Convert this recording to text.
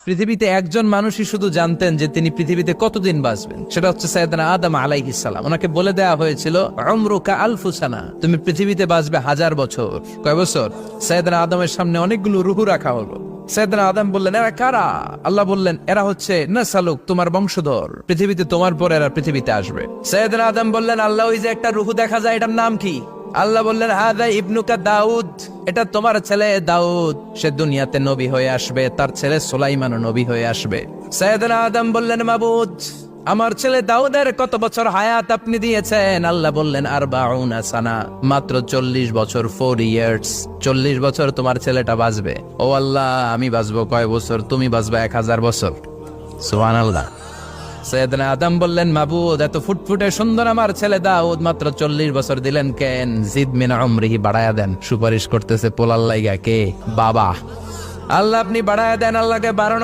পৃথিবীতে একজন মানুষই শুধু জানতেন যে তিনি পৃথিবীতে কতদিন বাঁচবেন, সেটা হচ্ছে সাইয়েদনা আদম আলাইহিস সালাম। ওনাকে বলে দেওয়া হয়েছিল উমরুকা আলফু সানা, তুমি পৃথিবীতে বাঁচবে 1000 বছর। কয় বছর? সাইয়েদনা আদমের সামনে অনেকগুলো রূহ রাখা হলো। সাইয়েদনা আদম বললেন, এরা কারা? আল্লাহ বললেন, এরা হচ্ছে নাসালুক, তোমার বংশধর, পৃথিবীতে তোমার পর এরা পৃথিবীতে আসবে। সাইয়েদনা আদম বললেন, আল্লাহ ওই যে একটা রূহ দেখা যায়, এটার নাম কি? আল্লাহ বললেন, হাদা ইবনুকা দাউদ, এটা তোমার ছেলে দাউদ, সে দুনিয়াতে নবী হয়ে আসবে, তার ছেলে সুলাইমানও নবী হয়ে আসবে। সাইয়েদনা আদম বললেন, মাবুদ, আমার ছেলে দাউদের কত বছর হায়াত আপনি দিয়েছেন? আল্লাহ বললেন, 40 সানা, মাত্র 40 বছর, 4 ইয়ার্স, 40 বছর তোমার ছেলেটা বাঁচবে। ও আল্লাহ, আমি বাঁচবো কয় বছর? তুমি বাঁচবে 1000 বছর। সুবহানাল্লাহ। সাইয়েদনা আদম বললেন, মাবুদ, এত ফুটফুটে সুন্দর আমার ছেলে দাউদ, মাত্র 40 বছর দিলেন কেন? জিদ মিন উমরিহি, বাড়ায়া দেন। সুপারিশ করতেছে পোলার লাইগা কে? বাবা। আল্লাহ আপনি বাড়ায়া দেন, আল্লাহকে বাড়ানো